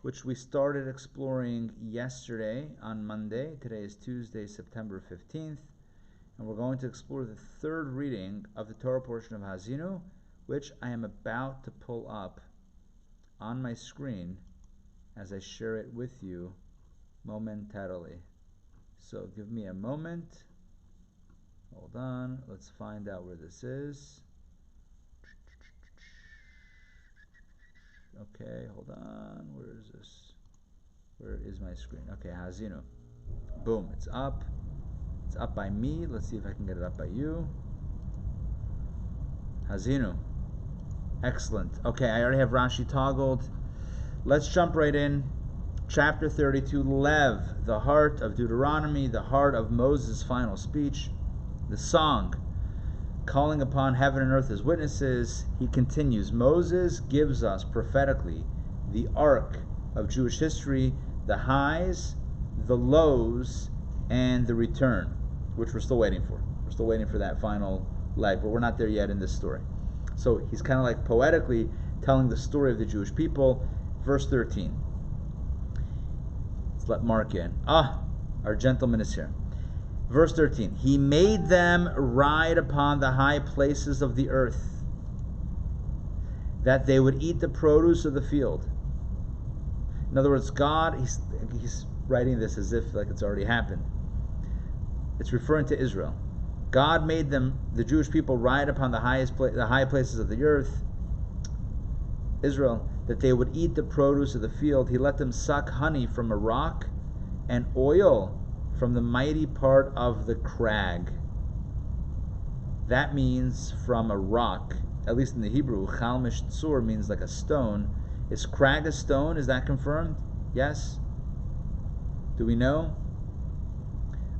which we started exploring yesterday on Monday. Today is Tuesday, September 15th, and we're going to explore the third reading of the Torah portion of Hazinu, which I am about to pull up on my screen as I share it with you momentarily. So give me a moment. Hold on. Let's find out where this is. Okay, hold on. Where is this? Where is my screen? Okay, Hazinu. Boom, it's up. It's up by me. Let's see if I can get it up by you. Hazinu. Excellent. Okay, I already have Rashi toggled. Let's jump right in. Chapter 32, Lev, the heart of Deuteronomy, the heart of Moses' final speech, the song, calling upon heaven and earth as witnesses. He continues. Moses gives us prophetically the arc of Jewish history, the highs, the lows, and the return, which we're still waiting for. We're still waiting for that final leg, but we're not there yet in this story. So he's kind of like poetically telling the story of the Jewish people. Verse 13. Let's let Mark in. Our gentleman is here. Verse 13. He made them ride upon the high places of the earth, that they would eat the produce of the field. In other words, God, he's writing this as if like it's already happened. It's referring to Israel. God made them, the Jewish people, ride upon the high places of the earth, Israel, that they would eat the produce of the field. He let them suck honey from a rock and oil from the mighty part of the crag. That means from a rock, at least in the Hebrew. Chalmish tzur means like a stone. Is crag a stone? Is that confirmed? Yes? Do we know?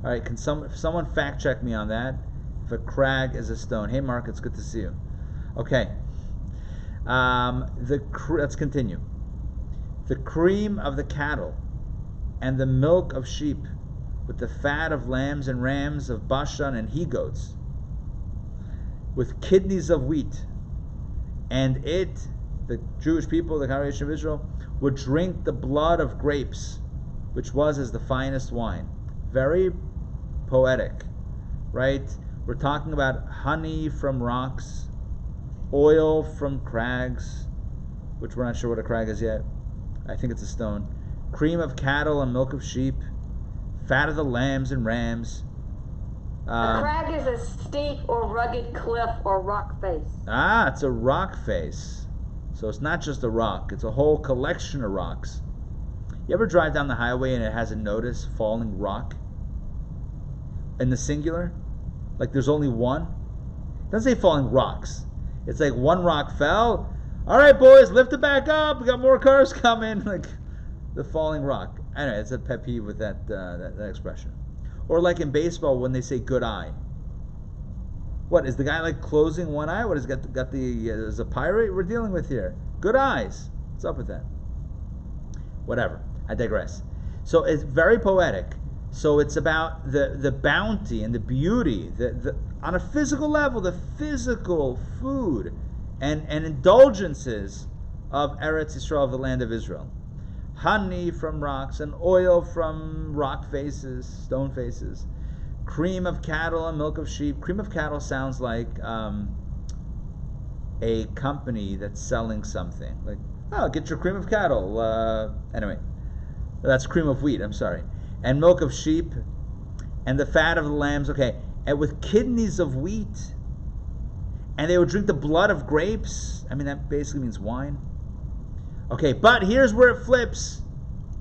All right, can someone fact check me on that? If a crag is a stone. Hey, Mark, it's good to see you. Okay. Let's continue. The cream of the cattle and the milk of sheep, with the fat of lambs and rams, of Bashan and he-goats, with kidneys of wheat, and it, the Jewish people, the congregation of Israel, would drink the blood of grapes, which was as the finest wine. Very poetic, right? We're talking about honey from rocks, oil from crags, which we're not sure what a crag is yet. I think it's a stone. Cream of cattle and milk of sheep, fat of the lambs and rams. A crag is a steep or rugged cliff or rock face. It's a rock face. So it's not just a rock, it's a whole collection of rocks. You ever drive down the highway and it has a notice, falling rock? In the singular? Like there's only one? It doesn't say falling rocks. It's like one rock fell. All right, boys, lift it back up. We got more cars coming. Like the falling rock. Anyway, it's a pet peeve with that expression. Or like in baseball when they say good eye. What, is the guy like closing one eye? What, has got the is a pirate we're dealing with here? Good eyes. What's up with that? Whatever. I digress. So it's very poetic. So it's about the bounty and the beauty, on a physical level, the physical food and indulgences of Eretz Yisrael, of the land of Israel. Honey from rocks and oil from rock faces, stone faces. Cream of cattle and milk of sheep. Cream of cattle sounds like a company that's selling something. Like, get your cream of cattle. Anyway, that's cream of wheat, I'm sorry. And milk of sheep, and the fat of the lambs, okay, and with kidneys of wheat, and they would drink the blood of grapes. I mean, that basically means wine. Okay, but here's where it flips.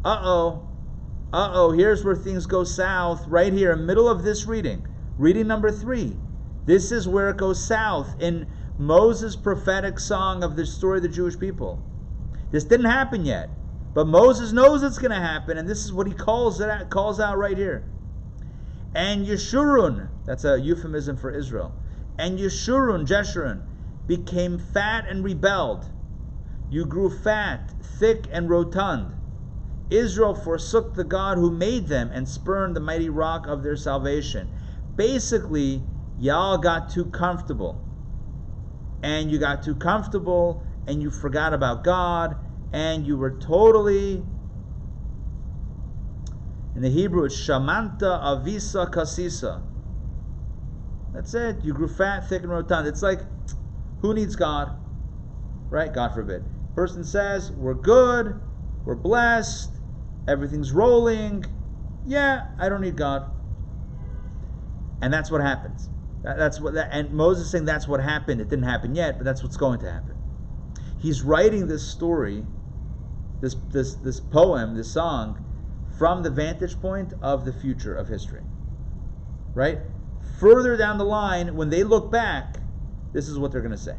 Here's where things go south, right here, middle of this reading number 3. This is where it goes south in Moses' prophetic song of the story of the Jewish people. This didn't happen yet. But Moses knows it's going to happen, and this is what he calls out right here. And Yeshurun, that's a euphemism for Israel, and Jeshurun, became fat and rebelled. You grew fat, thick, and rotund. Israel forsook the God who made them and spurned the mighty rock of their salvation. Basically, y'all got too comfortable. And you got too comfortable, and you forgot about God, and you were totally, in the Hebrew it's shamanta avisa kasisa. That's it. You grew fat, thick, and rotund. It's like, who needs God? Right? God forbid. Person says, we're good, we're blessed, everything's rolling. Yeah, I don't need God. And that's what happens. And Moses is saying that's what happened. It didn't happen yet, but that's what's going to happen. He's writing this story, this poem, this song, from the vantage point of the future of history. Right? Further down the line, when they look back, this is what they're going to say.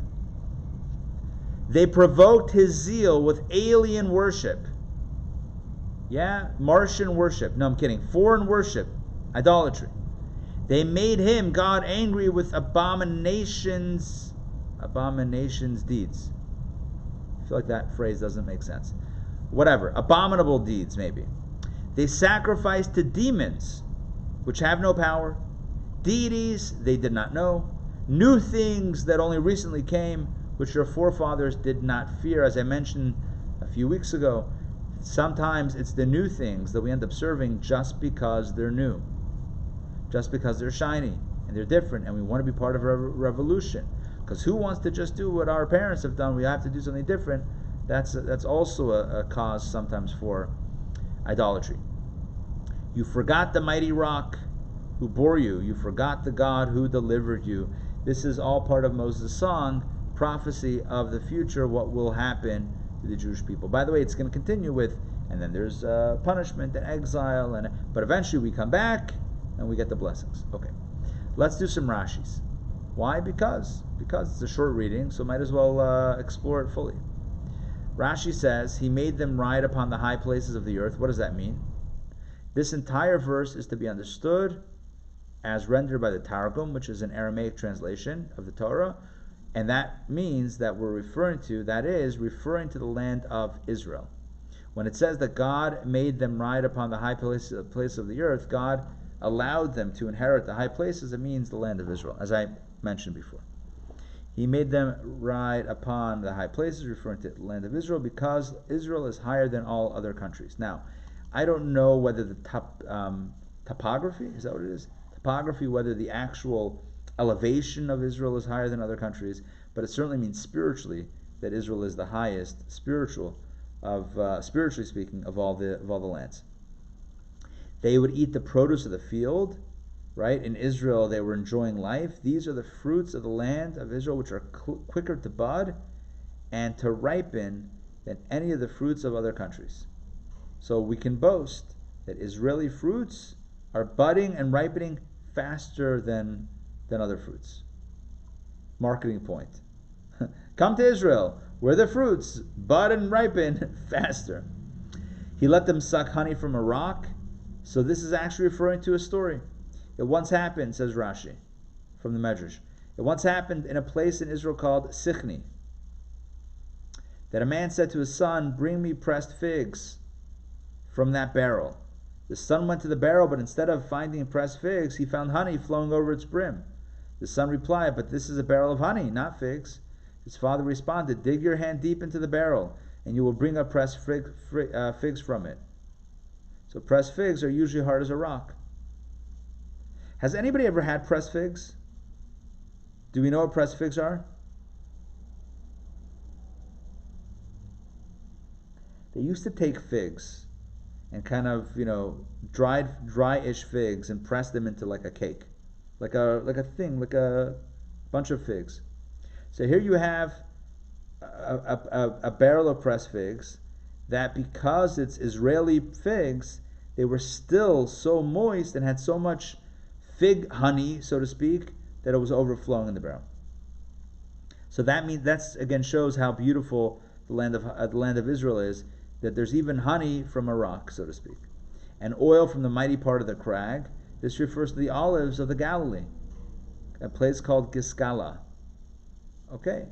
They provoked his zeal with alien worship. Yeah, Martian worship. No, I'm kidding. Foreign worship, idolatry. They made him, God, angry with abominations deeds. I feel like that phrase doesn't make sense. Whatever, abominable deeds maybe. They sacrificed to demons, which have no power, deities they did not know, new things that only recently came, which your forefathers did not fear. As I mentioned a few weeks ago, sometimes it's the new things that we end up serving just because they're new, just because they're shiny and they're different, and we want to be part of a revolution. Because who wants to just do what our parents have done? We have to do something different. That's also a cause sometimes for idolatry. You forgot the mighty rock who bore you. You forgot the God who delivered you. This is all part of Moses' song, prophecy of the future, what will happen to the Jewish people. By the way, it's going to continue with, and then there's punishment and exile, but eventually we come back and we get the blessings. Okay, let's do some Rashis. Why? Because it's a short reading, so might as well explore it fully. Rashi says, he made them ride upon the high places of the earth. What does that mean? This entire verse is to be understood as rendered by the Targum, which is an Aramaic translation of the Torah, and that means that we're referring to the land of Israel. When it says that God made them ride upon the high places of the earth, God allowed them to inherit the high places, it means the land of Israel, as I mentioned before. He made them ride upon the high places, referring to the land of Israel, because Israel is higher than all other countries. Now, I don't know whether the topography, is that what it is? Topography, whether the actual elevation of Israel is higher than other countries, but it certainly means spiritually that Israel is the highest spiritually speaking, of all the lands. They would eat the produce of the field, right? In Israel, they were enjoying life. These are the fruits of the land of Israel, which are quicker to bud and to ripen than any of the fruits of other countries. So we can boast that Israeli fruits are budding and ripening faster than other fruits. Marketing point. Come to Israel, where the fruits bud and ripen faster. He let them suck honey from a rock. So this is actually referring to a story. It once happened, says Rashi, from the Medrash. It once happened in a place in Israel called Sichni, that a man said to his son, bring me pressed figs from that barrel. The son went to the barrel, but instead of finding pressed figs, he found honey flowing over its brim. The son replied, but this is a barrel of honey, not figs. His father responded, dig your hand deep into the barrel, and you will bring up pressed figs from it. So pressed figs are usually hard as a rock. Has anybody ever had pressed figs? Do we know what pressed figs are? They used to take figs and kind of, dry-ish figs and press them into like a cake, like a bunch of figs. So here you have a barrel of pressed figs that, because it's Israeli figs, they were still so moist and had so much fig honey, so to speak, that it was overflowing in the barrel. So that's again shows how beautiful the land of Israel is, that there's even honey from a rock, so to speak, and oil from the mighty part of the crag. This refers to the olives of the Galilee, a place called Giscala. Okay,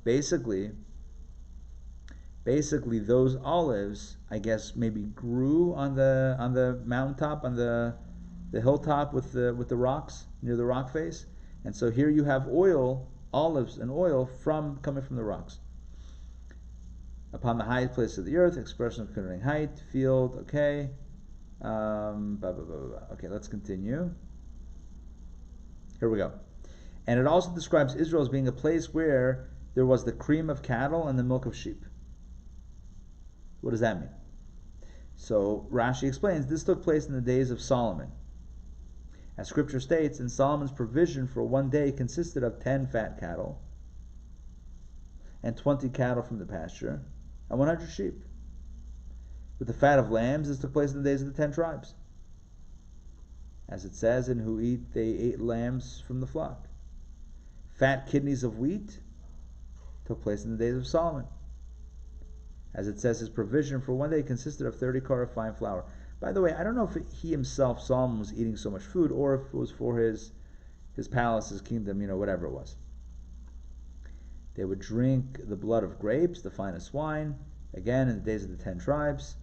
basically those olives, I guess, maybe grew on the mountaintop, on the hilltop with the rocks near the rock face, and so here you have olives and oil coming from the rocks. Upon the highest place of the earth, expression of connoting height, field, okay. Okay, let's continue. Here we go. And it also describes Israel as being a place where there was the cream of cattle and the milk of sheep. What does that mean? So Rashi explains, this took place in the days of Solomon. As scripture states, in Solomon's provision for one day consisted of 10 fat cattle and 20 cattle from the pasture and 100 sheep. With the fat of lambs, this took place in the days of the 10 tribes. As it says, in who eat, they ate lambs from the flock. Fat kidneys of wheat took place in the days of Solomon. As it says, his provision for one day consisted of 30 kor of fine flour. By the way, I don't know if he himself, Solomon, was eating so much food, or if it was for his palace, his kingdom, whatever it was. They would drink the blood of grapes, the finest wine, again in the days of the 10 tribes,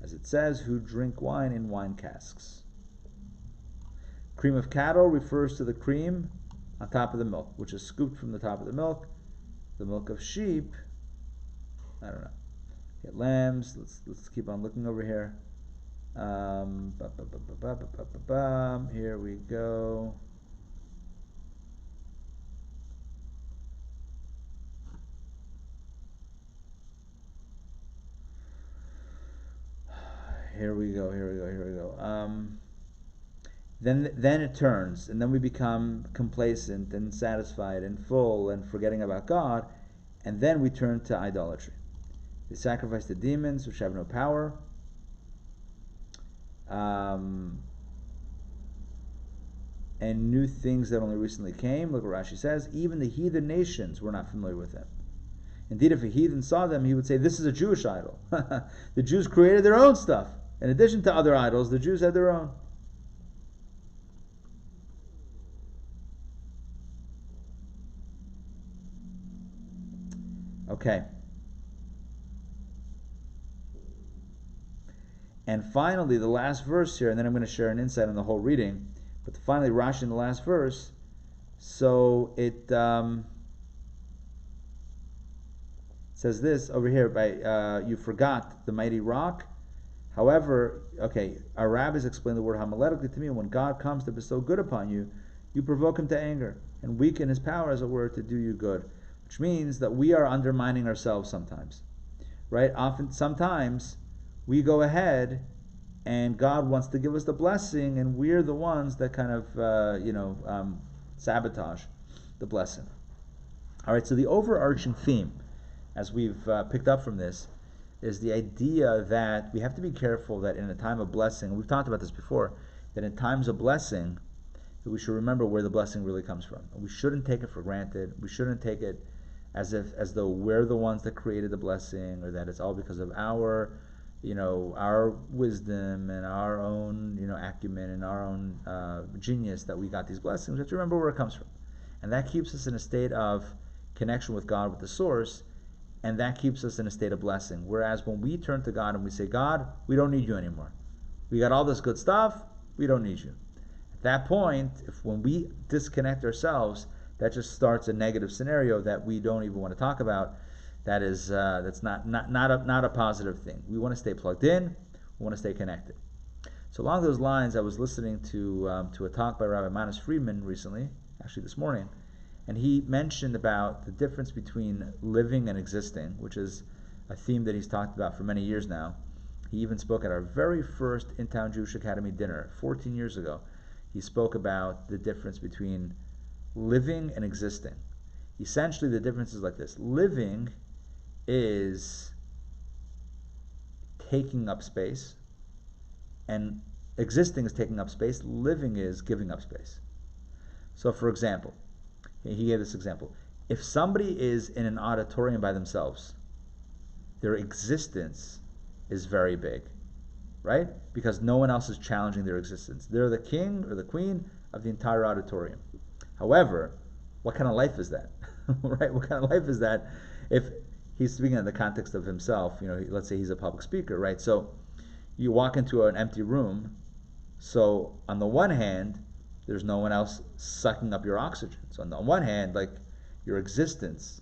as it says, who drink wine in wine casks. Cream of cattle refers to the cream on top of the milk, which is scooped from the top of the milk. The milk of sheep, I don't know. Okay, lambs, let's keep on looking over here. Here we go. Here we go. Then it turns, and then we become complacent and satisfied and full and forgetting about God, and then we turn to idolatry. They sacrifice the demons, which have no power. And new things that only recently came. Look what Rashi says. Even the heathen nations were not familiar with them. Indeed, if a heathen saw them, he would say, this is a Jewish idol. The Jews created their own stuff. In addition to other idols, the Jews had their own. Okay. And finally, the last verse here, and then I'm going to share an insight on the whole reading. But finally, Rashi in the last verse. So it says this over here, you forgot the mighty rock. However, okay, our rabbis explain the word homiletically to me. When God comes to bestow good upon you, you provoke him to anger and weaken his power, as it were, to do you good. Which means that we are undermining ourselves sometimes, right? Sometimes we go ahead and God wants to give us the blessing, and we're the ones that kind of, sabotage the blessing. All right, so the overarching theme, as we've picked up from this, is the idea that we have to be careful that in a time of blessing, we've talked about this before, that in times of blessing, that we should remember where the blessing really comes from. We shouldn't take it for granted. We shouldn't take it as though we're the ones that created the blessing, or that it's all because of our wisdom and our own, acumen and our own genius that we got these blessings. We have to remember where it comes from. And that keeps us in a state of connection with God, with the source, and that keeps us in a state of blessing. Whereas when we turn to God and we say, God, we don't need you anymore. We got all this good stuff, we don't need you. At that point, when we disconnect ourselves, that just starts a negative scenario that we don't even want to talk about. That's not a positive thing. We want to stay plugged in. We want to stay connected. So along those lines, I was listening to a talk by Rabbi Manis Friedman recently, actually this morning, and he mentioned about the difference between living and existing, which is a theme that he's talked about for many years now. He even spoke at our very first Intown Jewish Academy dinner 14 years ago. He spoke about the difference between living and existing. Essentially, the difference is like this. Living is taking up space, and existing is taking up space. Living is giving up space. So, for example, he gave this example. If somebody is in an auditorium by themselves, their existence is very big, right? Because no one else is challenging their existence. They're the king or the queen of the entire auditorium. However, what kind of life is that? Right? What kind of life is that if he's speaking in the context of himself? Let's say he's a public speaker, right? So you walk into an empty room. So on the one hand, there's no one else sucking up your oxygen. So on the one hand, like, your existence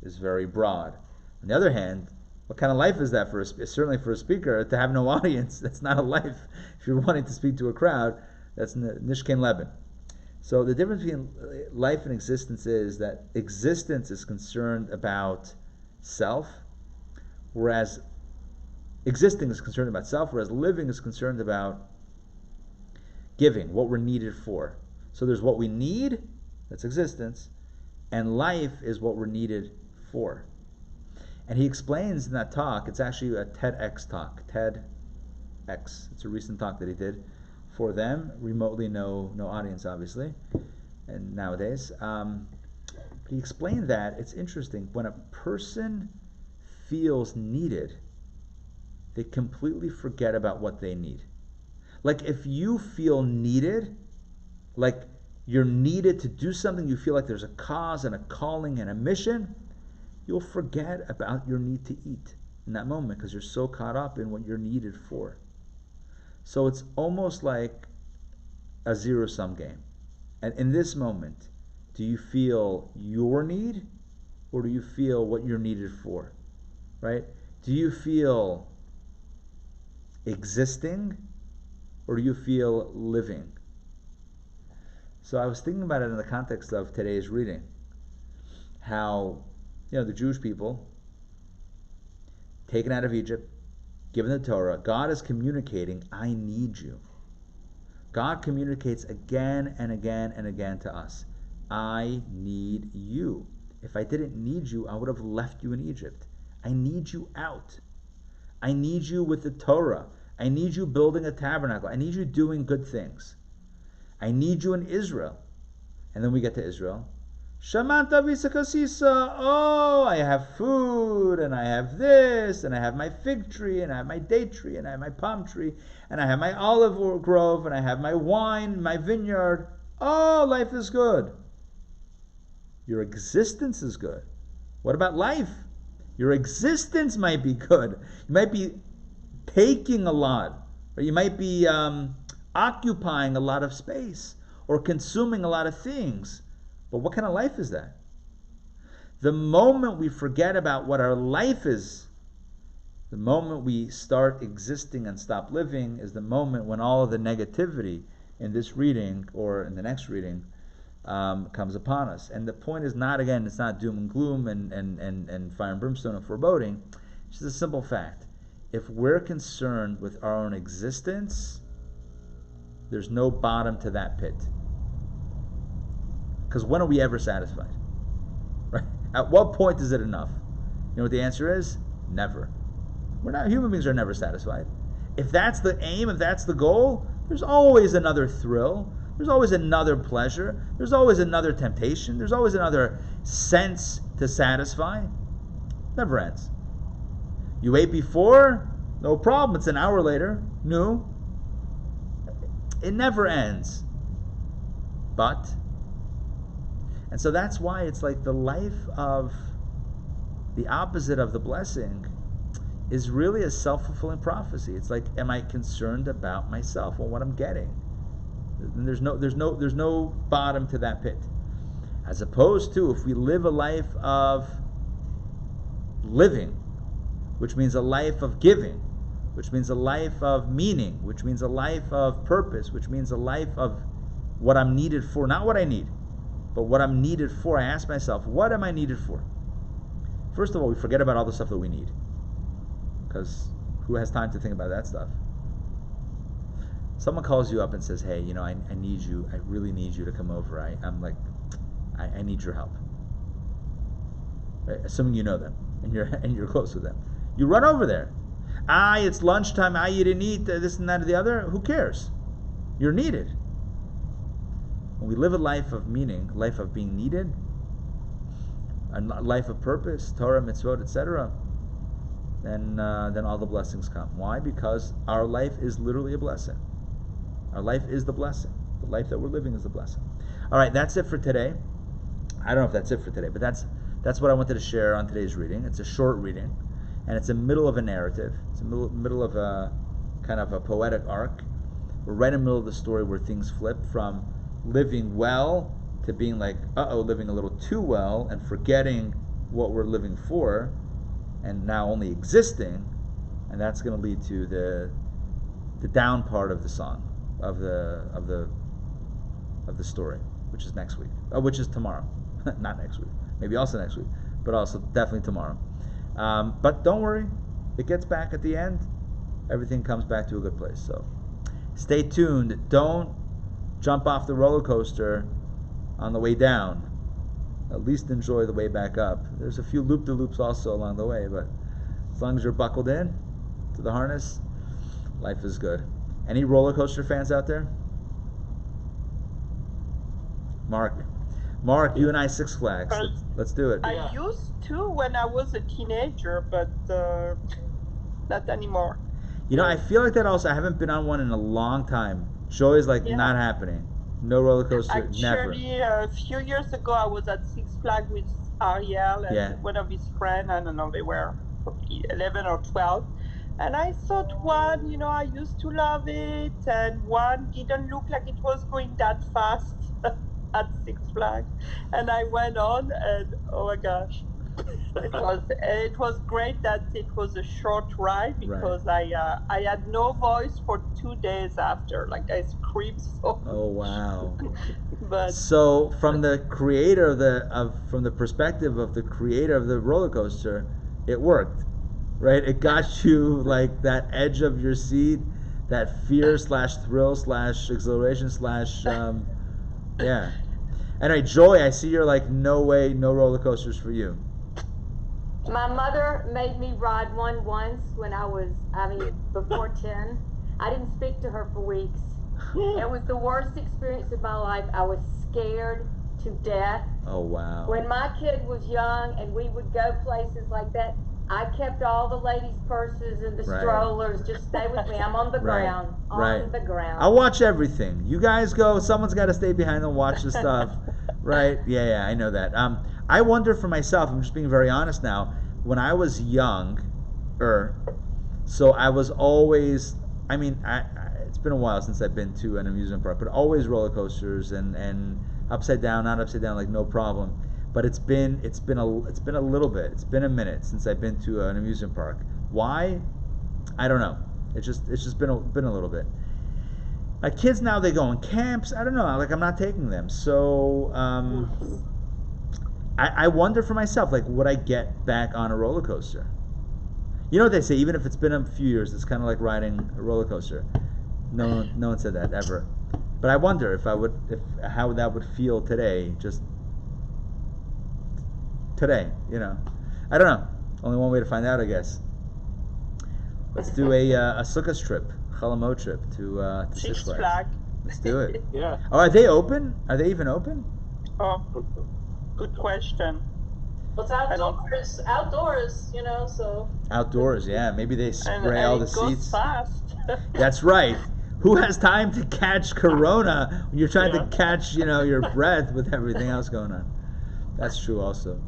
is very broad. On the other hand, What kind of life is that certainly for a speaker to have no audience? That's not a life. If you're wanting to speak to a crowd, that's nishken leben. So the difference between life and existence is that existence is concerned about self, whereas existing is concerned about self, whereas living is concerned about giving, what we're needed for. So there's what we need, that's existence, and life is what we're needed for. And he explains in that talk, it's actually a TEDx talk, TEDx. It's a recent talk that he did for them, remotely, no audience obviously, and nowadays. He explained that it's interesting, when a person feels needed, they completely forget about what they need. Like if you feel needed, like you're needed to do something, you feel like there's a cause and a calling and a mission, you'll forget about your need to eat in that moment because you're so caught up in what you're needed for. So it's almost like a zero-sum game. And in this moment, do you feel your need or do you feel what you're needed for? Right? Do you feel existing or do you feel living? So I was thinking about it in the context of today's reading. How, the Jewish people, taken out of Egypt, given the Torah, God is communicating, I need you. God communicates again and again and again to us. I need you. If I didn't need you, I would have left you in Egypt. I need you out. I need you with the Torah. I need you building a tabernacle. I need you doing good things. I need you in Israel. And then we get to Israel. Shamanta visakasisa. Oh, I have food, and I have this, and I have my fig tree, and I have my date tree, and I have my palm tree, and I have my olive grove, and I have my wine, my vineyard. Oh, life is good. Your existence is good. What about life? Your existence might be good. You might be taking a lot, or you might be occupying a lot of space, or consuming a lot of things. But what kind of life is that? The moment we forget about what our life is, the moment we start existing and stop living, is the moment when all of the negativity in this reading or in the next reading comes upon us. And the point is not, again, it's not doom and gloom and fire and brimstone and foreboding. It's just a simple fact. If we're concerned with our own existence, there's no bottom to that pit. Because when are we ever satisfied? Right? At what point is it enough? You know what the answer is? Never. Human beings are never satisfied. If that's the aim, if that's the goal, there's always another thrill. There's always another pleasure. There's always another temptation. There's always another sense to satisfy. Never ends. You ate before? No problem. It's an hour later. New. It never ends. And so that's why it's like the life of the opposite of the blessing is really a self-fulfilling prophecy. It's like, am I concerned about myself and what I'm getting? And there's no bottom to that pit. As opposed to if we live a life of living, which means a life of giving, which means a life of meaning, which means a life of purpose, which means a life of what I'm needed for, not what I need, but what I'm needed for. I ask myself, what am I needed for? First of all, we forget about all the stuff that we need, because who has time to think about that stuff? Someone calls you up and says, hey, I need you, I really need you to come over. I need your help. Right? Assuming you know them and you're close with them. You run over there. It's lunchtime. You didn't eat this and that or the other. Who cares? You're needed. When we live a life of meaning, a life of being needed, a life of purpose, Torah, mitzvot, etc., then all the blessings come. Why? Because our life is literally a blessing. Our life is the blessing. The life that we're living is the blessing. All right, that's it for today. I don't know if that's it for today, but that's what I wanted to share on today's reading. It's a short reading, and it's in the middle of a narrative. It's in the middle of a kind of a poetic arc. We're right in the middle of the story where things flip from living well to being like, living a little too well and forgetting what we're living for. and now only existing, and that's going to lead to the down part of the song, of the story, which is next week, which is tomorrow, not next week, maybe also next week, but also definitely tomorrow. But don't worry, it gets back at the end. Everything comes back to a good place. So stay tuned. Don't jump off the roller coaster on the way down. At least enjoy the way back up. There's a few loop-de-loops also along the way, but as long as you're buckled in to the harness, life is good. Any roller coaster fans out there? Mark, you and I, Six Flags. Let's do it. I used to when I was a teenager, but not anymore. You know, I feel like that also. I haven't been on one in a long time. Joy is like not happening. No roller coaster, Actually, never. a few years ago, I was at Six Flags with Ariel and one of his friends. I don't know, they were 11 or 12. And I thought one, I used to love it, and one didn't look like it was going that fast at Six Flags. And I went on, and oh my gosh, it was great that it was a short ride, because I had no voice for 2 days after. Like, I screamed so much. Oh wow! But so from the creator from the perspective of the creator of the roller coaster, it worked, right? It got you like that edge of your seat, that fear / thrill / exhilaration / yeah. Anyway, Joy, I see you're like, no way, no roller coasters for you. My mother made me ride one once when before 10. I didn't speak to her for weeks. It was the worst experience of my life. I was scared to death. Oh, wow. When my kid was young and we would go places like that, I kept all the ladies' purses and the strollers. Just stay with me. I'm on the ground. On the ground. I'll watch everything. You guys go. Someone's got to stay behind and watch the stuff. Right? Yeah, I know that. I wonder for myself, I'm just being very honest now, when I was younger, so I was always, it's been a while since I've been to an amusement park, but always roller coasters and upside down, not upside down, like no problem. But it's been a little bit. It's been a minute since I've been to an amusement park. Why? I don't know. It's just been a little bit. My kids now, they go on camps. I don't know. Like, I'm not taking them. So I wonder for myself, like, would I get back on a roller coaster? You know what they say? Even if it's been a few years, it's kind of like riding a roller coaster. No one said that ever. But I wonder if how that would feel today. Just today, I don't know. Only one way to find out, I guess. Let's do a Sukkot trip, Chalamot trip to Six Flags. Let's do it. Yeah. Oh, are they open? Are they even open? Oh, good question. Well, it's outdoors, so. Outdoors, yeah. Maybe they spray all the it goes seats. Fast. That's right. Who has time to catch Corona when you're trying to catch, your breath with everything else going on? That's true also.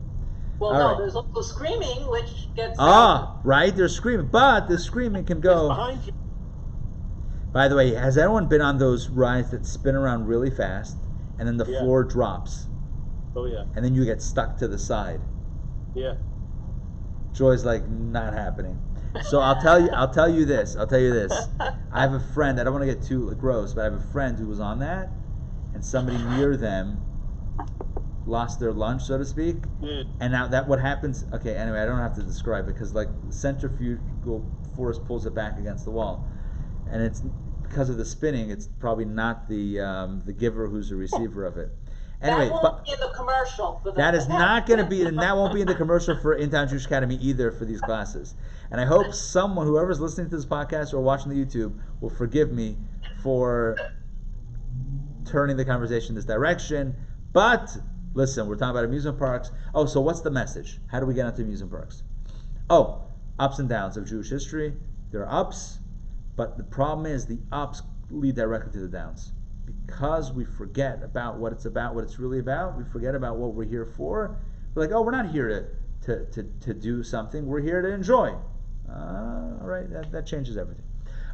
Well, all no, right. There's also screaming, which gets... right, they're screaming. But the screaming can go... behind you. By the way, has anyone been on those rides that spin around really fast and then the floor drops? Oh, yeah. And then you get stuck to the side? Yeah. Joy's like, not happening. So I'll tell you this. I have a friend, I don't want to get too gross, but I have a friend who was on that, and somebody near them lost their lunch, so to speak. And now that what happens, okay, anyway, I don't have to describe it, because like the centrifugal force pulls it back against the wall, and it's because of the spinning, it's probably not the giver who's the receiver of it. Anyway, that won't be in the commercial. That is not going to be, and that won't be in the commercial for Intown Jewish Academy either for these classes. And I hope whoever's listening to this podcast or watching the YouTube, will forgive me for turning the conversation this direction. But listen, we're talking about amusement parks. Oh, so what's the message? How do we get into amusement parks? Oh, ups and downs of Jewish history. There are ups, but the problem is the ups lead directly to the downs. Because we forget about what it's really about. We forget about what we're here for. We're like, oh, we're not here to do something. We're here to enjoy. All right, that changes everything.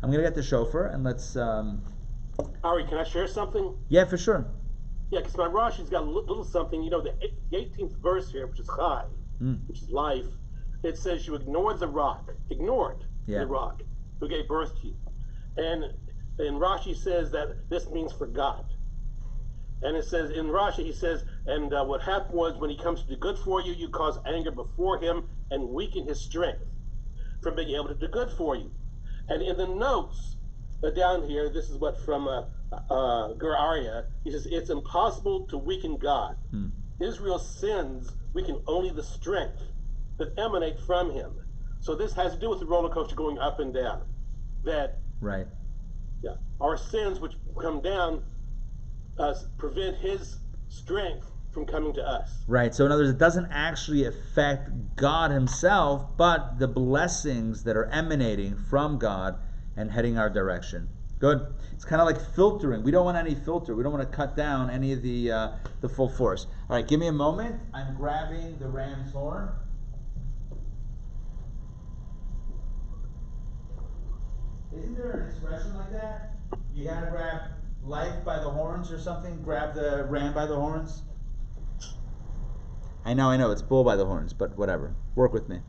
I'm going to get the shofar, and let's... Ari, can I share something? Yeah, for sure. Yeah, because my Rashi's got a little something. The 18th verse here, which is Chai, which is life, it says you ignored the rock, the rock who gave birth to you. And Rashi says that this means forgot. And it says in Rashi, he says, and what happened was when he comes to do good for you, you cause anger before him and weaken his strength from being able to do good for you. And in the notes down here, this is what from Gur Aryeh, he says, it's impossible to weaken God. Israel's sins weaken only the strength that emanate from him. So this has to do with the roller coaster going up and down. That our sins which come down prevent his strength from coming to us. Right. So in other words, it doesn't actually affect God himself, but the blessings that are emanating from God and heading our direction. Good. It's kind of like filtering. We don't want any filter. We don't want to cut down any of the full force. All right, give me a moment. I'm grabbing the ram's horn. Isn't there an expression like that? You gotta grab life by the horns or something? Grab the ram by the horns? I know, it's bull by the horns, but whatever. Work with me.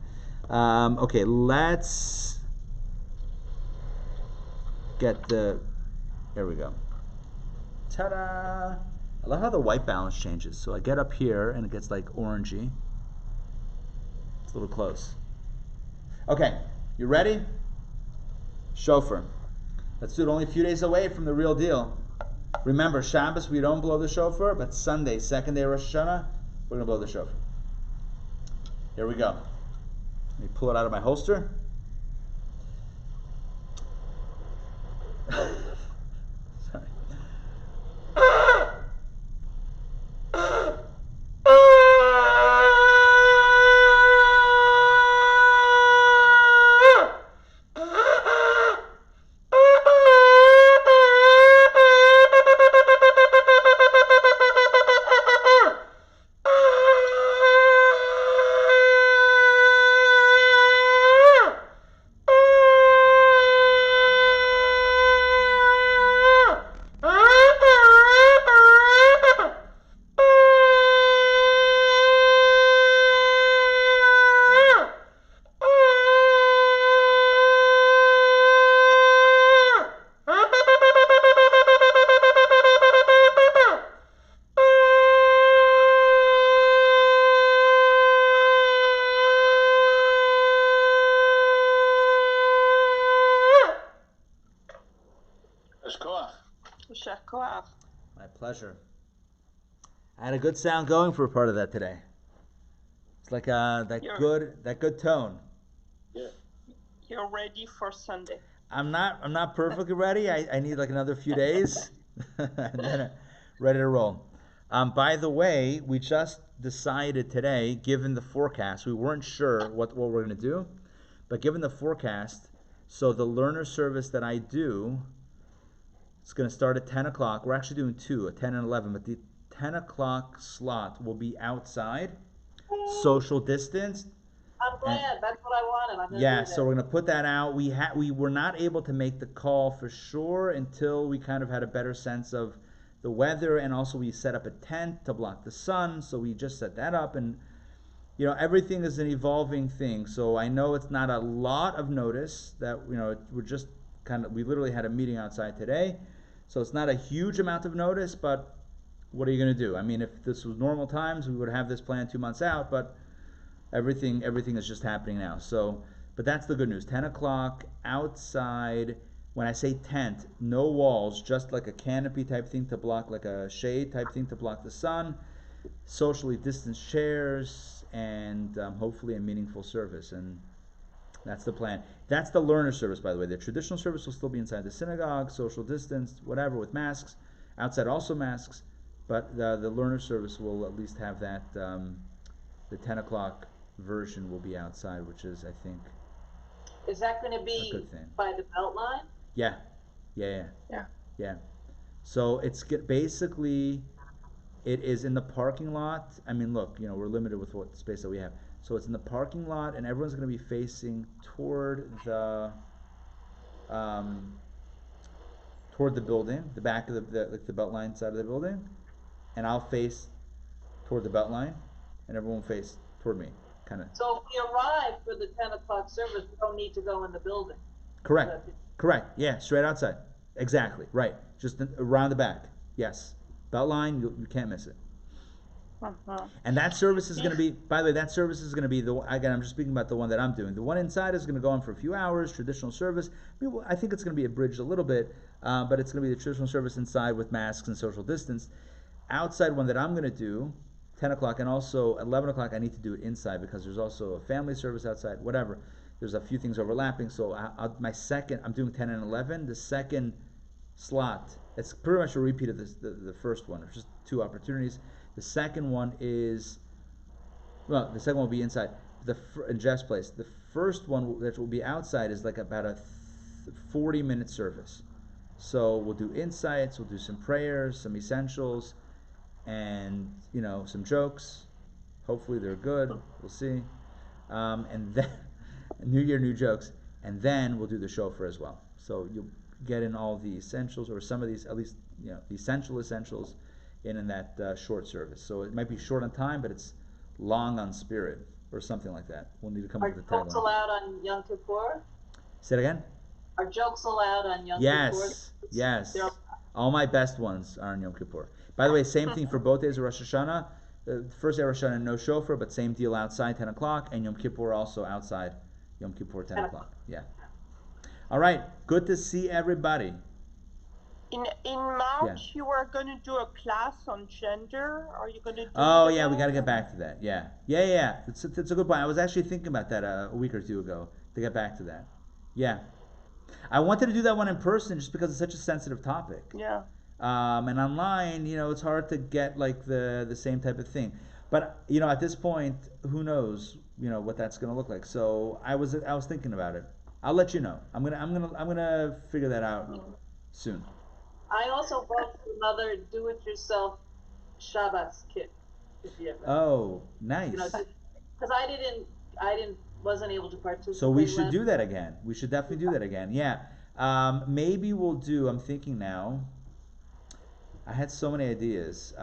Okay, let's get the, there we go. Ta-da! I love how the white balance changes. So I get up here and it gets like orangey. It's a little close. Okay, you ready? Shofar. Let's do it only a few days away from the real deal. Remember, Shabbos we don't blow the shofar, but Sunday, second day of Rosh Hashanah, we're going to blow the shofar. Here we go. Let me pull it out of my holster. Sorry. My pleasure. I had a good sound going for a part of that today. It's like that good tone. Yeah. You're ready for Sunday. I'm not perfectly ready. I need like another few days, and then ready to roll. By the way, we just decided today, given the forecast, we weren't sure what we're going to do, but given the forecast, so the learner service that I do, it's going to start at 10 o'clock. We're actually doing two, at 10 and 11, but the 10 o'clock slot will be outside, social distance. I'm glad. That's what I wanted. Yeah, so we're going to put that out. We were not able to make the call for sure until we kind of had a better sense of the weather, and also we set up a tent to block the sun, so we just set that up, and everything is an evolving thing. So I know it's not a lot of notice that we're just we literally had a meeting outside today. So it's not a huge amount of notice, but what are you going to do? I mean, if this was normal times, we would have this planned 2 months out, but everything is just happening now. So, but that's the good news. 10 o'clock outside. When I say tent, no walls, just like a canopy type thing to block, like a shade type thing to block the sun, socially distanced chairs, and hopefully a meaningful service. And that's the plan. That's the learner service, by the way. The traditional service will still be inside the synagogue, social distance, whatever, with masks. Outside also masks. But the learner service will at least have that. The 10 o'clock version will be outside, which is, I think, is that going to be by the Beltline? Yeah. So it's basically, it is in the parking lot. I mean, look, we're limited with what space that we have. So it's in the parking lot, and everyone's going to be facing toward the building, the back of the Beltline side of the building, and I'll face toward the Beltline, and everyone will face toward me. kind of. So if we arrive for the 10 o'clock service, we don't need to go in the building. Correct. Yeah, straight outside. Exactly. Right. Just around the back. Yes. Belt line, you can't miss it. And that service is going to be, by the way, that service is going to be, again, I'm just speaking about the one that I'm doing. The one inside is going to go on for a few hours, traditional service. I think it's going to be abridged a little bit, but it's going to be the traditional service inside with masks and social distance. Outside one that I'm going to do, 10 o'clock, and also 11 o'clock, I need to do it inside because there's also a family service outside, whatever. There's a few things overlapping, so I'm doing 10 and 11. The second slot, it's pretty much a repeat of the first one. It's just 2 opportunities. The second one is, the second one will be inside, in Jeff's place. The first one that will be outside is like about a 40-minute service. So we'll do insights, we'll do some prayers, some essentials, and some jokes. Hopefully they're good. We'll see. And then New Year, new jokes, and then we'll do the shofar as well. So you'll get in all the essentials, or some of these, at least the essentials in that short service. So it might be short on time, but it's long on spirit, or something like that. We'll need to come up with a tagline. Are jokes allowed on Yom Kippur? Say it again? Are jokes allowed on Yom Kippur? Yes. All my best ones are on Yom Kippur. By the way, same thing for both days of Rosh Hashanah. First day of Rosh Hashanah, no shofar, but same deal outside, 10 o'clock, and Yom Kippur also outside, Yom Kippur, 10 o'clock. Yeah. All right. Good to see everybody. In March, you were going to do a class on gender. Are you going to do Oh, yeah, we got to get back to that. Yeah. It's a good point. I was actually thinking about that a week or two ago, to get back to that. Yeah. I wanted to do that one in person just because it's such a sensitive topic. Yeah. And online, it's hard to get like the same type of thing. But at this point, who knows, what that's going to look like. So I was thinking about it. I'll let you know. I'm gonna figure that out soon. I also bought another do-it-yourself Shabbos kit. Oh, nice. Because I wasn't able to participate. So we should do that again. We should definitely do that again. Yeah. Maybe we'll do. I'm thinking now. I had so many ideas.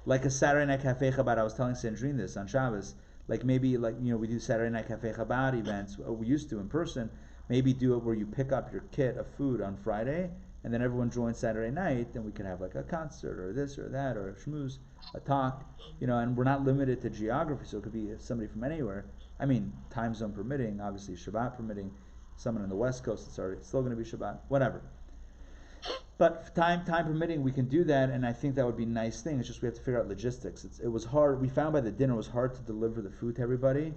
Like a Saturday Night Cafe Chabad. I was telling Sandrine this on Shabbos. Like maybe we do Saturday Night Cafe Chabad events. We used to in person. Maybe do it where you pick up your kit of food on Friday, and then everyone joins Saturday night. Then we could have like a concert or this or that or a schmooze, a talk. And we're not limited to geography, so it could be somebody from anywhere. I mean, time zone permitting, obviously Shabbat permitting. Someone on the West Coast, it's still going to be Shabbat, whatever. But time permitting, we can do that, and I think that would be a nice thing. It's just we have to figure out logistics. It was hard. We found by the dinner it was hard to deliver the food to everybody.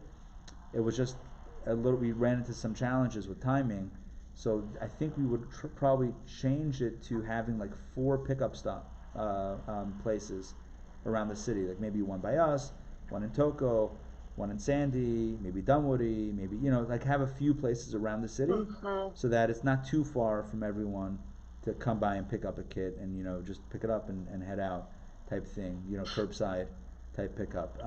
It was just we ran into some challenges with timing. So I think we would probably change it to having like 4 pickup stop places around the city. Like maybe one by us, one in Toko, one in Sandy, maybe Dunwoody, maybe, like have a few places around the city so that it's not too far from everyone to come by and pick up a kit and, just pick it up and head out type thing, curbside type pickup.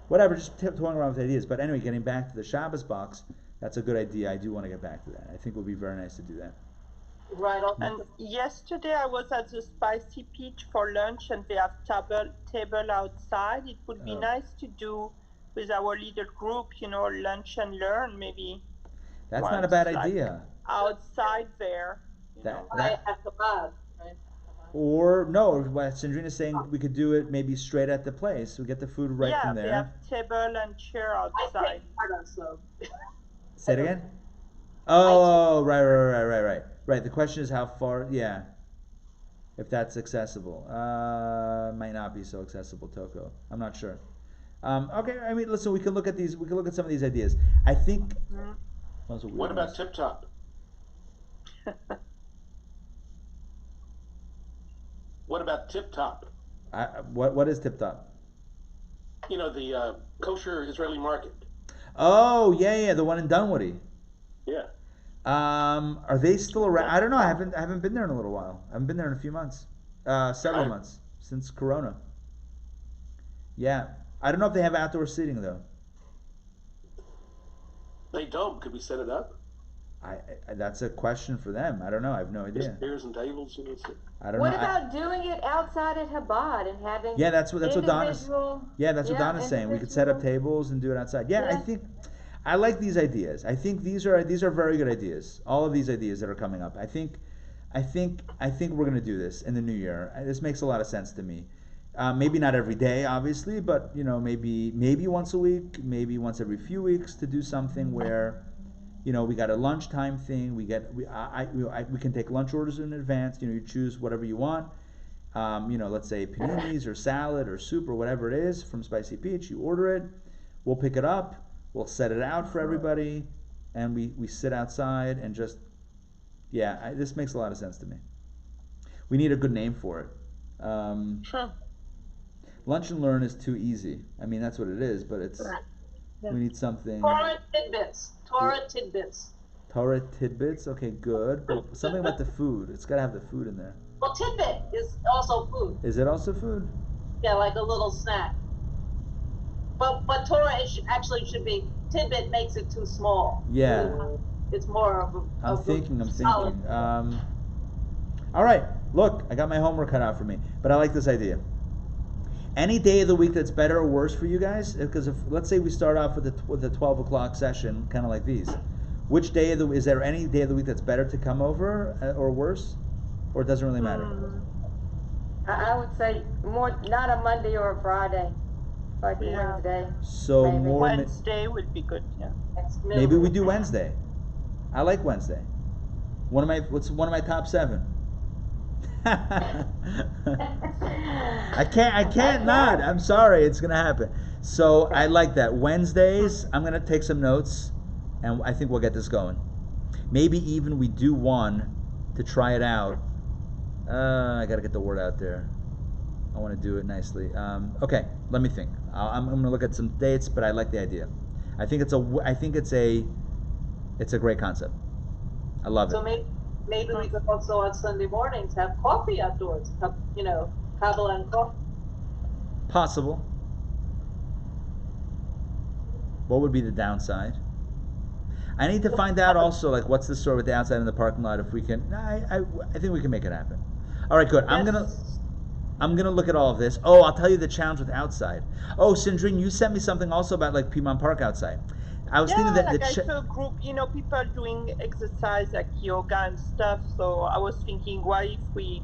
Whatever, just toying around with ideas. But anyway, getting back to the Shabbos box, that's a good idea. I do want to get back to that. I think it would be very nice to do that. Right. And yesterday I was at the Spicy Peach for lunch, and they have table outside. It would be nice to do with our little group, lunch and learn maybe. That's not a bad idea. Outside there. At the bar, right? Or no, what Sandrina's saying, we could do it maybe straight at the place. We get the food right from there. Yeah, they have table and chair outside. Say it again? Oh, right. The question is how far, if that's accessible. Might not be so accessible, Toko. I'm not sure. Okay, I mean, listen, we can look at these. We can look at some of these ideas. I think. What about Tip Top? What about Tip Top? What is Tip Top? The kosher Israeli market. Oh, yeah, the one in Dunwoody. Yeah. Are they still around? I don't know. I haven't been there in a little while. I haven't been there in a few months. Several months since Corona. Yeah. I don't know if they have outdoor seating though. They don't. Could we set it up? That's a question for them. I don't know. I have no idea. Chairs and tables. I don't know. What about doing it outside at Chabad and having that's what Donna's. That's what Donna's saying. We could set up tables and do it outside. I think I like these ideas. I think these are very good ideas. All of these ideas that are coming up. I think we're going to do this in the new year. This makes a lot of sense to me. Maybe not every day, obviously, but maybe once a week, maybe once every few weeks, to do something where, we got a lunchtime thing. We can take lunch orders in advance. You choose whatever you want. Let's say paninis or salad or soup or whatever it is from Spicy Peach. You order it. We'll pick it up. We'll set it out for everybody, and we sit outside and just. This makes a lot of sense to me. We need a good name for it. Sure. Lunch and Learn is too easy. I mean, that's what it is, but it's we need something. Torah tidbits. Torah tidbits. Okay, good. But something about the food. It's got to have the food in there. Well, tidbit is also food. Is it also food? Yeah, like a little snack. But Torah actually should be tidbit. Makes it too small. Yeah. It's more of a. I'm thinking. All right. Look, I got my homework cut out for me, but I like this idea. Any day of the week that's better or worse for you guys? Because let's say we start off with the 12 o'clock session, kind of like these. Which day is there any day of the week that's better to come over or worse, or it doesn't really matter? I would say more, not a Monday or a Friday, like Wednesday. So maybe. more Wednesday would be good. Yeah. Maybe we do Wednesday. I like Wednesday. What's one of my top 7? I can't not. I'm sorry, it's gonna happen. So I like that. Wednesdays, I'm gonna take some notes, and I think we'll get this going. Maybe even we do one to try it out. I gotta get the word out there. I want to do it nicely. Okay, let me think. I'm gonna look at some dates, but I like the idea. I think it's a great concept. I love it. So maybe we could also on Sunday mornings have coffee outdoors. Kabbalah and coffee. Possible. What would be the downside? I need to find out also, like, what's the story with the outside in the parking lot. If we can, I think we can make it happen. All right, good. I'm gonna look at all of this. Oh, I'll tell you the challenge with outside. Oh, Sindrine, you sent me something also about like Piedmont Park outside. I was thinking that I saw a group, people doing exercise like yoga and stuff. So I was thinking, what if we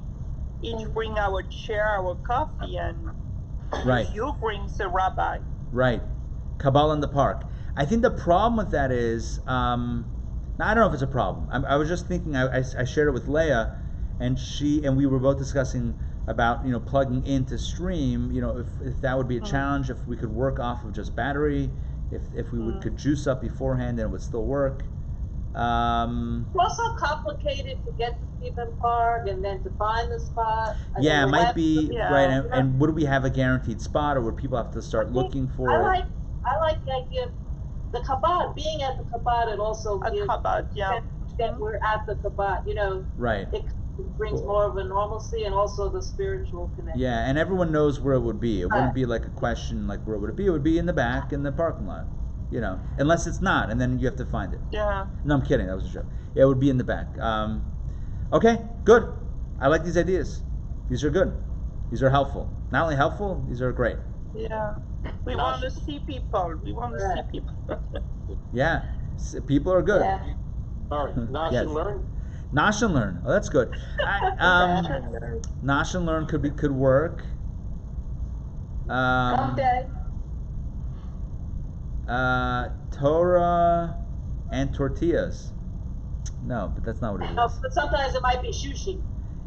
each bring our chair, our coffee, and you bring the Rabbi. Right, Kabbalah in the park. I think the problem with that is, I don't know if it's a problem. I was just thinking. I shared it with Leah, and we were both discussing about plugging into Stream. If that would be a challenge, if we could work off of just battery. If we could juice up beforehand, then it would still work. It's also complicated to get to Piedmont Park and then to find the spot. It might be right. And would we have a guaranteed spot, or would people have to start looking for it? I like the idea of the Chabad, being at the Chabad, and also at Chabad, that we're at the Chabad. Right. It brings more of a normalcy and also the spiritual connection. Yeah, and everyone knows where it would be. It wouldn't be like a question like where would it be? It would be in the back in the parking lot. Unless it's not, and then you have to find it. Yeah. No, I'm kidding. That was a joke. Yeah, it would be in the back. Okay, good. I like these ideas. These are good. These are helpful. Not only helpful, these are great. Yeah. We want to see people. Yeah, people are good. Yeah. All right, Nosh and Learn. Nosh and Learn. Oh, that's good. Nosh and Learn could work. Okay. Torah and tortillas. No, but that's not what it is. No, but sometimes it might be sushi.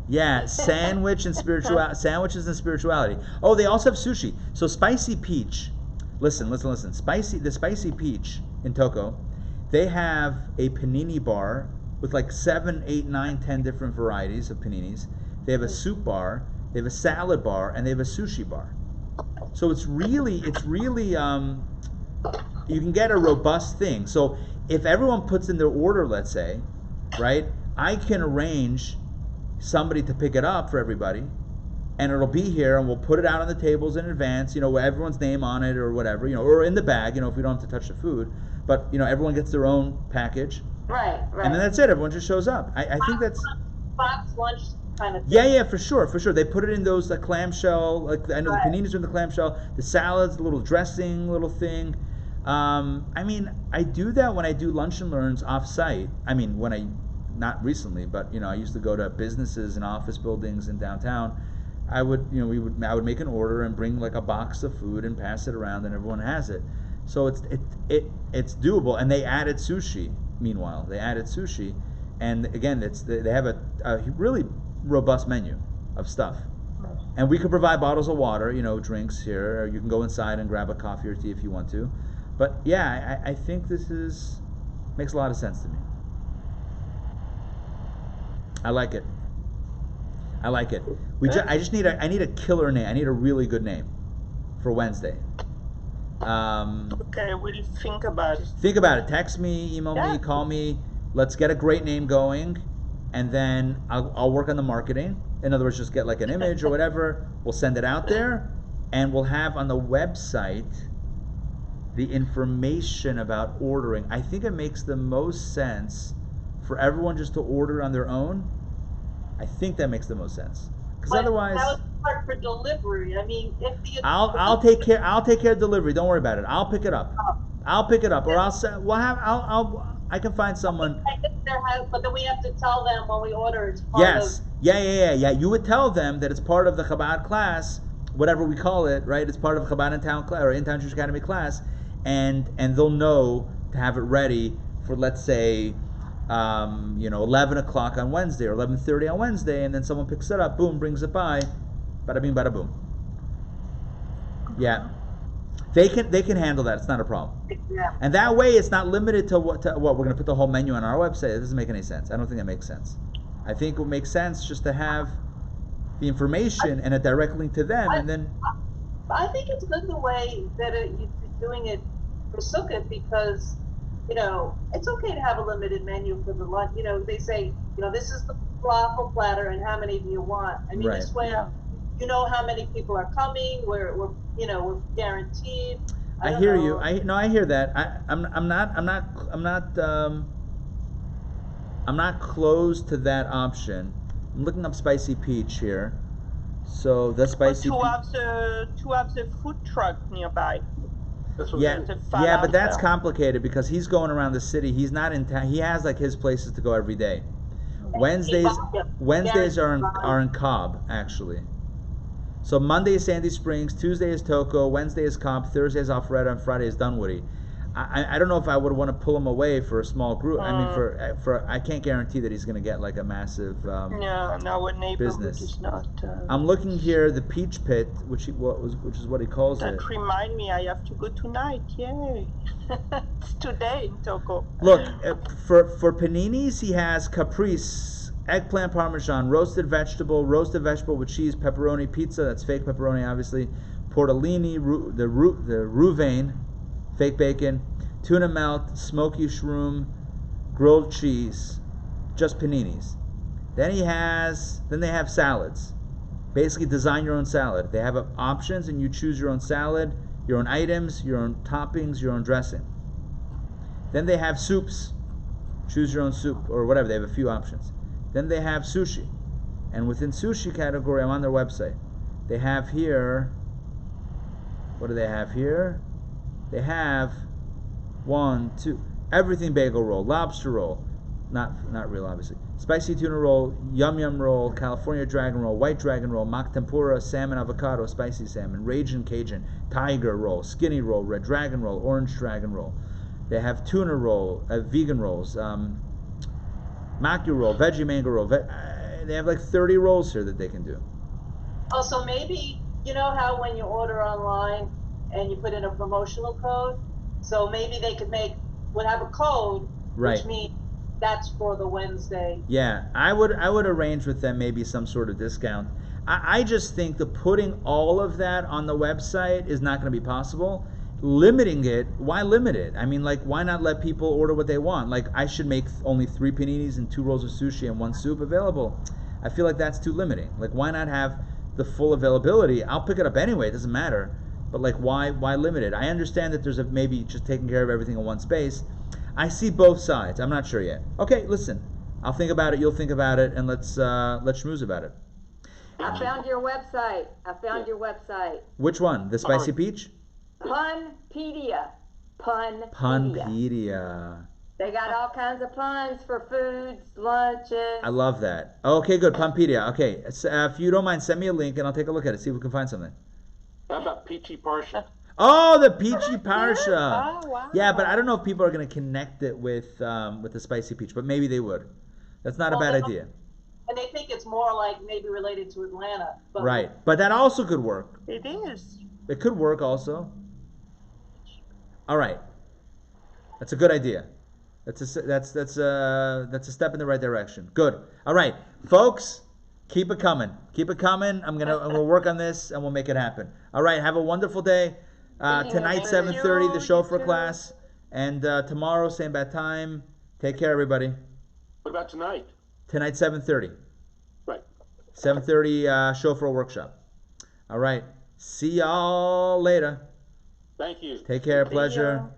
Yeah, sandwiches and spirituality. Oh, they also have sushi. So Spicy Peach. Listen. The Spicy Peach in Toko, they have a panini bar with like 7, 8, 9, 10 different varieties of paninis. They have a soup bar, they have a salad bar, and they have a sushi bar. So it's really you can get a robust thing. So if everyone puts in their order, let's say, right, I can arrange somebody to pick it up for everybody, and it'll be here, and we'll put it out on the tables in advance, with everyone's name on it or whatever, or in the bag, if we don't have to touch the food. But everyone gets their own package, Right. And then that's it. Everyone just shows up. I think that's box lunch kind of thing. Yeah, for sure. They put it in those clamshell. Like I know the paninis are in the clamshell. The salads, the little dressing, little thing. I mean, I do that when I do lunch and learns off-site. I mean, when I not recently, but I used to go to businesses and office buildings in downtown. I would I would make an order and bring like a box of food and pass it around, and everyone has it. So it's doable. And they added sushi. Meanwhile, and again, they have a really robust menu of stuff, and we could provide bottles of water, drinks here, or you can go inside and grab a coffee or tea if you want to. But yeah, I think this makes a lot of sense to me. I like it. I just need a killer name. I need a really good name for Wednesday. Okay, we'll think about it. Think about it. Text me, email me, call me. Let's get a great name going, and then I'll work on the marketing. In other words, just get like an image or whatever. We'll send it out there, and we'll have on the website the information about ordering. I think it makes the most sense for everyone just to order on their own. I think that makes the most sense, because otherwise, that was hard for delivery. I mean, if I'll take care of delivery. Don't worry about it. I'll pick it up. Or I can find someone. I guess but then we have to tell them when we order it's part Yes. Yeah. You would tell them that it's part of the Chabad class, whatever we call it, right? It's part of Chabad Intown class or Intown Jewish Academy class, and they'll know to have it ready for, let's say, 11 o'clock on Wednesday or 11:30 on Wednesday, and then someone picks it up, boom, brings it by, bada bing, bada boom. Yeah. They can handle that. It's not a problem. Yeah. And that way, it's not limited to what we're going to put the whole menu on our website. It doesn't make any sense. I don't think that makes sense. I think it would make sense just to have the information and a direct link to them, and then. I think it's good the way that you're doing it for Sukkot, because it's okay to have a limited menu for the lunch. They say this is the falafel platter, and how many do you want? I mean, this way. You know how many people are coming. We're guaranteed. I hear you. I hear that. I'm not close to that option. I'm looking up spicy peach here. So the spicy. To have the food truck nearby. Yeah, but that's complicated because he's going around the city. He's not in town. He has like his places to go every day. Wednesdays are in Cobb, actually. So Monday is Sandy Springs, Tuesday is Toco, Wednesday is Cobb, Thursday is Alpharetta, and Friday is Dunwoody. I don't know if I would want to pull him away for a small group. I mean, for I can't guarantee that he's going to get like a massive our neighborhood business. Is not. I'm looking here, the Peach Pit, which is what he calls it. That remind me, I have to go tonight. Yay! It's today in Toco. Look, for paninis, he has caprese. Eggplant parmesan, roasted vegetable with cheese, pepperoni pizza, that's fake pepperoni obviously, tortellini, the rouvain, fake bacon, tuna melt, smoky shroom, grilled cheese, just paninis. Then they have salads. Basically design your own salad. They have options and you choose your own salad, your own items, your own toppings, your own dressing. Then they have soups. Choose your own soup or whatever. They have a few options. Then they have sushi. And within sushi category, I'm on their website. They have here, what do they have here? They have 1, 2, everything bagel roll, lobster roll, not real obviously, spicy tuna roll, yum roll, California dragon roll, white dragon roll, mock tempura, salmon avocado, spicy salmon, Ragin' Cajun, tiger roll, skinny roll, red dragon roll, orange dragon roll. They have tuna roll, vegan rolls, maki roll, veggie mango roll. They have like 30 rolls here that they can do. Also, maybe how when you order online and you put in a promotional code, so maybe they would have a code, right, which means that's for the Wednesday. Yeah, I would arrange with them maybe some sort of discount. I just think that putting all of that on the website is not going to be possible. Limiting it, why limit it? I mean, like, why not let people order what they want? Like, I should make only 3 paninis and 2 rolls of sushi and 1 soup available. I feel like that's too limiting. Like, why not have the full availability? I'll pick it up anyway, it doesn't matter. But like, why limit it? I understand that there's maybe just taking care of everything in one space. I see both sides. I'm not sure yet. Okay, listen. I'll think about it. You'll think about it, and let's schmooze about it. I found your website. Which one? The Spicy Peach? Punpedia. Punpedia. They got all kinds of puns for foods, lunches. I love that. Okay, good. Punpedia. Okay, if you don't mind, send me a link, and I'll take a look at it. See if we can find something. How about Peachy Parsha? Oh, the Peachy Parsha. Oh, wow. Yeah, but I don't know if people are going to connect it with the Spicy Peach, but maybe they would. That's not a bad idea. And they think it's more like maybe related to Atlanta. But right, but that also could work. It is. It could work also. All right, that's a good idea. That's a step in the right direction. Good. All right, folks, keep it coming. Keep it coming. I'm gonna work on this and we'll make it happen. All right, have a wonderful day. Tonight 7:30 the show for class, and tomorrow same bad time. Take care, everybody. What about tonight? Tonight 7:30. Right. 7:30 show for a workshop. All right. See y'all later. Thank you. Take care. Pleasure.